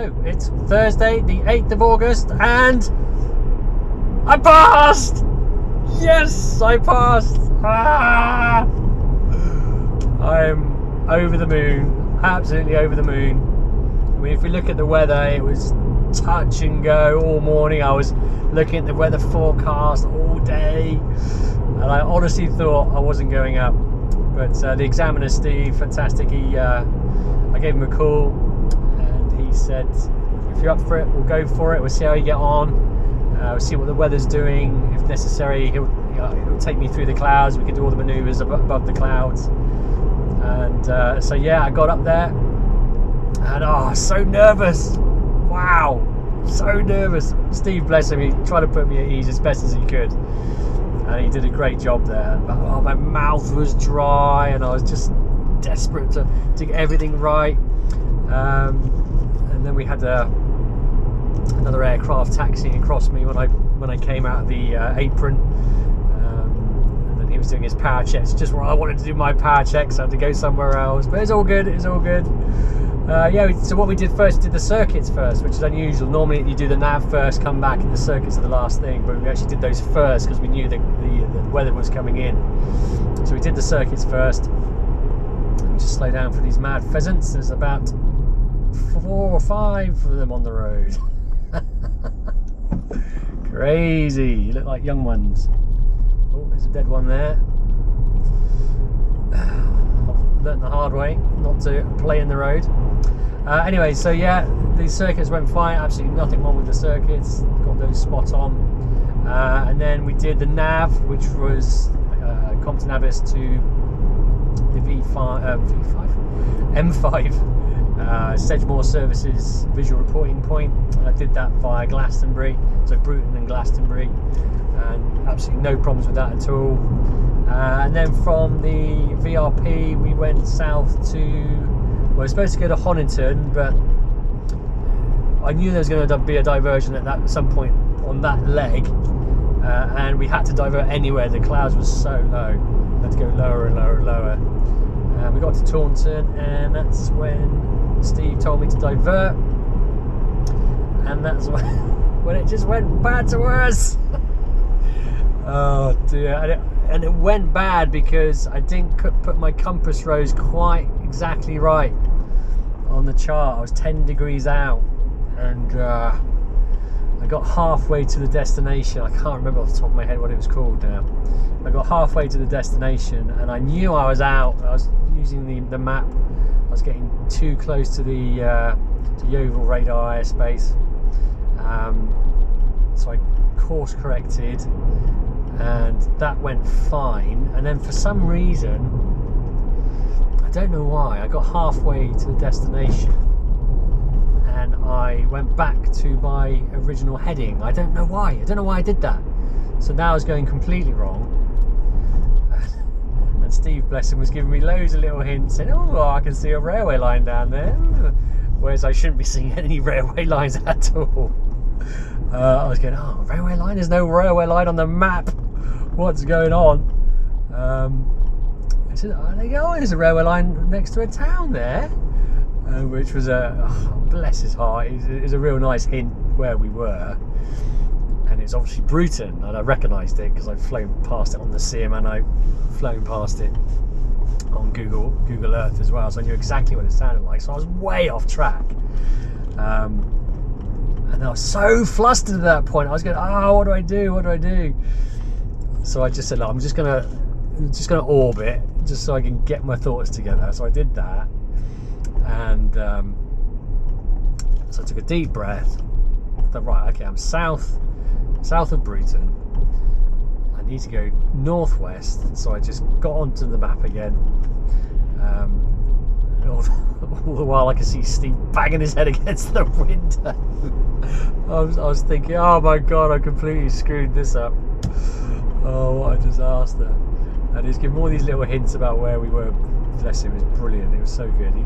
So it's Thursday the 8th of August and I passed! Yes, I passed! Ah! I'm over the moon, absolutely over the moon. I mean, if we look at the weather, it was touch and go all morning. I was looking at the weather forecast all day and I honestly thought I wasn't going up. But the examiner, Steve, fantastic, I gave him a call and he said, if you're up for it, we'll go for it, we'll see how you get on, we'll see what the weather's doing. If necessary, he'll take me through the clouds, we can do all the manoeuvres above the clouds. And so yeah, I got up there and so nervous, wow, so nervous. Steve, bless him, he tried to put me at ease as best as he could. And he did a great job there. But, my mouth was dry and I was just desperate to get everything right. And then we had another aircraft taxiing across me when I came out of the apron. And then he was doing his power checks, just where I wanted to do my power checks. I had to go somewhere else, but it's all good. It's all good. Yeah, so what we did first, did the circuits first, which is unusual. Normally you do the nav first, come back, and the circuits are the last thing, but we actually did those first because we knew the weather was coming in. So we did the circuits first. Let me just slow down for these mad pheasants. There's about 4 or 5 of them on the road. Crazy, you look like young ones. Oh, there's a dead one there. Learned the hard way not to play in the road. Anyway, so yeah, the circuits went fine, absolutely nothing wrong with the circuits, got those spot on. And then we did the nav, which was Compton Abbas to the M5 Sedgemoor Services visual reporting point. I did that via Glastonbury, so Bruton and Glastonbury, and absolutely no problems with that at all. And then from the VRP we went south to, well, we were supposed to go to Honiton, but I knew there was going to be a diversion at some point on that leg, and we had to divert anywhere. The clouds were so low, we had to go lower and lower and lower. We got to Taunton and that's when Steve told me to divert, and that's when it just went bad to worse. Oh dear. And it went bad because I didn't put my compass rose quite exactly right on the chart. I was 10 degrees out, and I got halfway to the destination. I can't remember off the top of my head what it was called now. I got halfway to the destination and I knew I was out. I was using the map. I was getting too close to the Yeovil radar airspace. So I course corrected, and that went fine. And then for some reason, I don't know why, I got halfway to the destination and I went back to my original heading. I don't know why I did that. So now I was going completely wrong, and Steve, bless him, was giving me loads of little hints, saying, oh, I can see a railway line down there, whereas I shouldn't be seeing any railway lines at all. I was going, oh, railway line? There's no railway line on the map. What's going on? I said, oh, there's a railway line next to a town there, which was bless his heart, it was a real nice hint where we were. And it's obviously Bruton, and I recognised it because I've flown past it on the sim and I've flown past it on Google Earth as well, so I knew exactly what it sounded like. So I was way off track. And I was so flustered at that point. I was going, what do I do? So I just said, look, I'm just gonna orbit, just so I can get my thoughts together. So I did that, and so I took a deep breath. Thought, right, okay, I'm south of Bruton. I need to go northwest. So I just got onto the map again. All the while I could see Steve banging his head against the window. I was thinking, oh my god, I completely screwed this up. Oh, what a disaster. And he's giving all these little hints about where we were. Bless him, it was brilliant, it was so good. He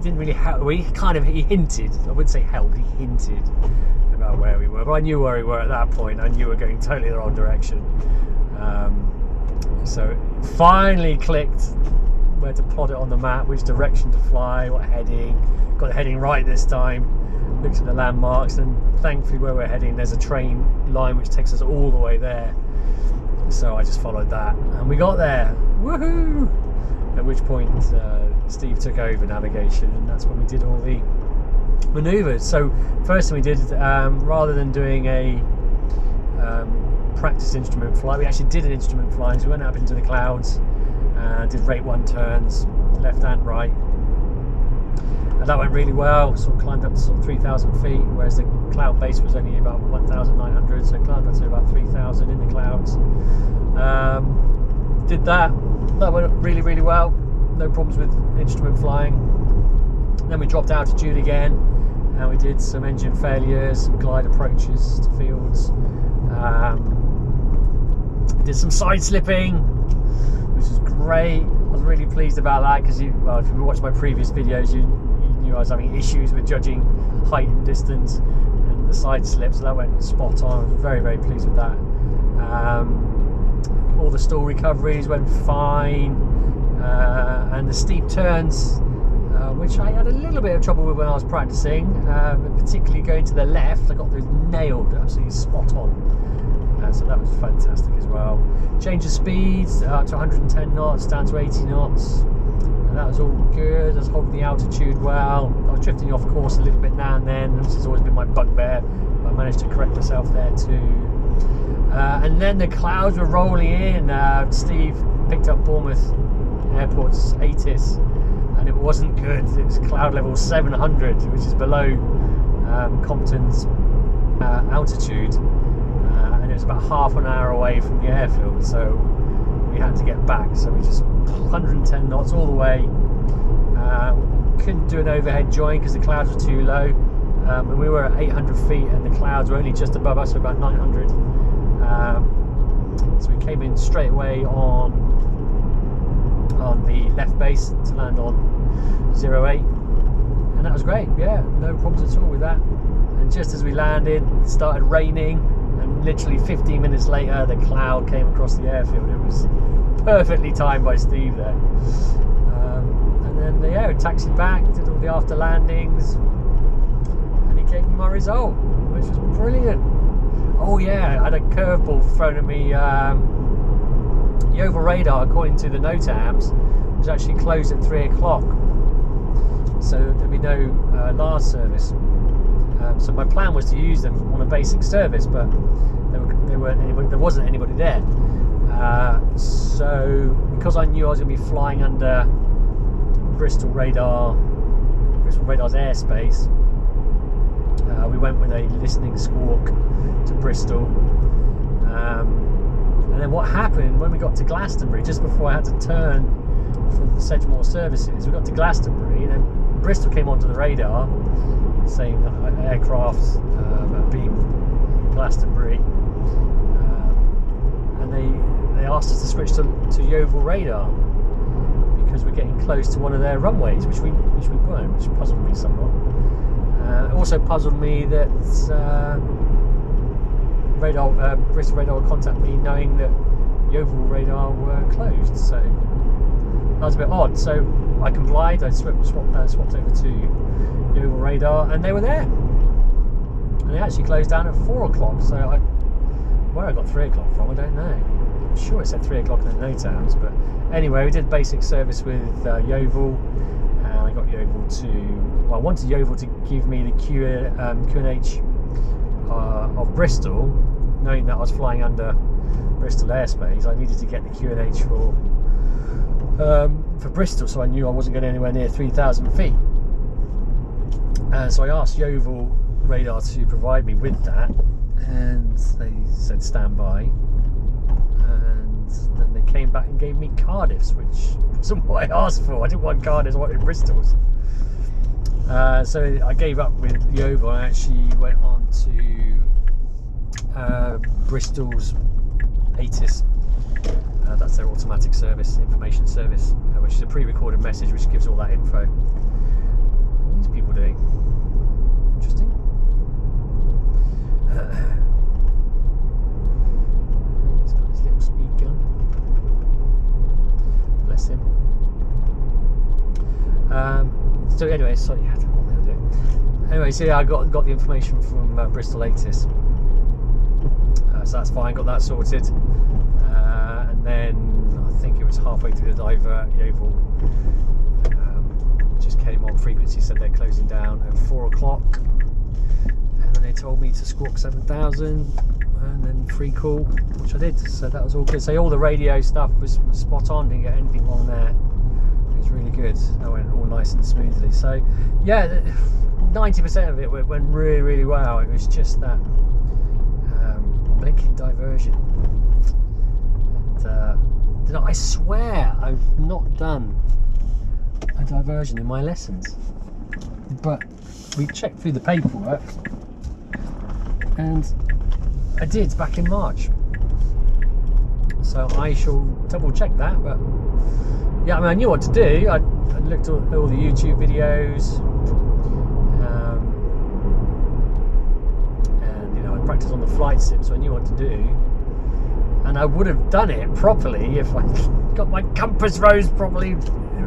didn't really help. He hinted, I wouldn't say help, he hinted about where we were, but I knew where we were at that point. I knew we were going totally the wrong direction. So it finally clicked where to plot it on the map, which direction to fly, what heading. Got the heading right this time. Looked at the landmarks, and thankfully where we're heading there's a train line which takes us all the way there. So I just followed that, and we got there. Woohoo! At which point Steve took over navigation, and that's when we did all the manoeuvres. So first thing we did, rather than doing a practice instrument flight, we actually did an instrument flying. So we went up into the clouds, did rate 1 turns, left and right, and that went really well. Sort of climbed up to sort of 3,000 feet, whereas the cloud base was only about 1,900, so climbed up to about 3,000 in the clouds. Did that went really, really well, no problems with instrument flying. Then we dropped altitude again, and we did some engine failures, some glide approaches to fields, did some side slipping, which was great. I was really pleased about that, because if you watched my previous videos, you knew I was having issues with judging height and distance, and the side slip, so that went spot on. I was very, very pleased with that. All the stall recoveries went fine, and the steep turns, which I had a little bit of trouble with when I was practicing, particularly going to the left, I got those nailed, absolutely spot on. So that was fantastic as well. Change of speeds up to 110 knots, down to 80 knots. And that was all good. I was holding the altitude well. I was drifting off course a little bit now and then, which has always been my bugbear. I managed to correct myself there too. And then the clouds were rolling in. Steve picked up Bournemouth Airport's ATIS, and it wasn't good. It was cloud level 700, which is below Compton's altitude. And it was about half an hour away from the airfield, so we had to get back. So we just 110 knots all the way. Couldn't do an overhead join because the clouds were too low, and we were at 800 feet and the clouds were only just above us, so about 900. So we came in straight away on the left base to land on 08, and that was great. Yeah, no problems at all with that. And just as we landed, it started raining, and literally 15 minutes later the cloud came across the airfield. It was perfectly timed by Steve there. And then we taxied back, did all the after landings, and he gave me my result, which was brilliant. Oh yeah, I had a curveball thrown at me. Yeovil radar, according to the NOTAMs, was actually closed at 3 o'clock, so there'd be no large service. So my plan was to use them on a basic service, but there wasn't anybody there. So because I knew I was going to be flying under Bristol Radar's airspace, we went with a listening squawk to Bristol. And then what happened when we got to Glastonbury, just before I had to turn from the Sedgemoor services, we got to Glastonbury, and then Bristol came onto the radar saying that aircraft being Glastonbury, and they asked us to switch to Yeovil radar because we're getting close to one of their runways, which we weren't, which puzzled me somewhat. It also puzzled me that Bristol radar would contact me knowing that Yeovil radar were closed, so that was a bit odd. So I complied. I swapped over to Yeovil radar, and they were there, and they actually closed down at 4 o'clock. So where I got 3 o'clock from, I don't know. I'm sure it said 3 o'clock in the NOTAMs, but anyway, we did basic service with Yeovil, and I got Yeovil I wanted Yeovil to give me the QNH of Bristol, knowing that I was flying under Bristol airspace. I needed to get the QNH for Bristol, so I knew I wasn't going anywhere near 3,000 feet. So I asked Yeovil radar to provide me with that, and they said stand by. And then they came back and gave me Cardiff's, which wasn't what I asked for. I didn't want Cardiff's, I wanted Bristol's. So I gave up with Yeovil and actually went on to Bristol's ATIS. That's their automatic service, information service, which is a pre-recorded message which gives all that info. What are these people doing? Interesting. He's got his little speed gun. Bless him. So anyway, so yeah, what they'll do. Anyway, so yeah, I got the information from Bristol Latest, so that's fine. Got that sorted, and then I think it was halfway through the divert, Yeovil just came on. Frequency said they're closing down at 4 o'clock, and then they told me to squawk 7,000 and then free call, which I did. So that was all good. So all the radio stuff was spot on. Didn't get anything wrong there. It was really good. That went all nice and smoothly. So yeah, 90% of it went really, really well. It was just that blinking diversion. And I swear I've not done a diversion in my lessons, but we checked through the paperwork and I did back in March, so I shall double check that. But yeah, I mean, I knew what to do. I looked at all the YouTube videos, and you know, I practiced on the flight sim, so I knew what to do, and I would have done it properly if I got my compass rose properly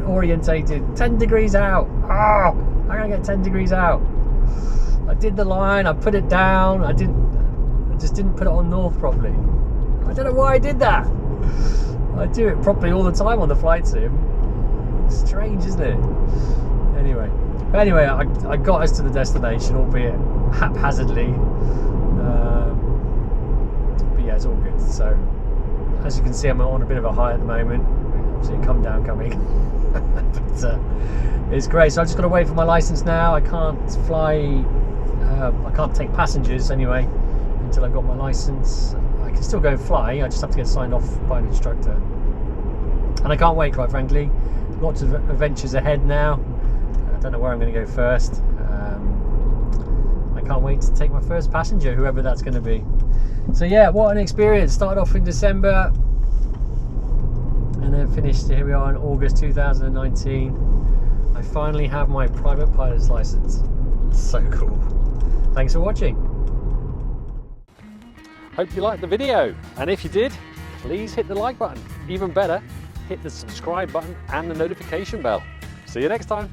orientated. 10 degrees out. Oh, I gotta get 10 degrees out. I did the line, I put it down, I just didn't put it on north properly. I don't know why I did that. I do it properly all the time on the flight sim. Strange, isn't it? Anyway, I got us to the destination, albeit haphazardly. But yeah, it's all good. So as you can see, I'm on a bit of a high at the moment. Obviously a come down coming. But it's great. So I've just got to wait for my license now. I can't fly, I can't take passengers anyway until I've got my license. I can still go and fly, I just have to get signed off by an instructor. And I can't wait, quite frankly. Lots of adventures ahead now. I don't know where I'm going to go first. I can't wait to take my first passenger, whoever that's going to be. So yeah, what an experience. Started off in December and then finished, here we are in August 2019. I finally have my private pilot's license. So cool. Thanks for watching. Hope you liked the video, and if you did, please hit the like button. Even better, hit the subscribe button and the notification bell. See you next time.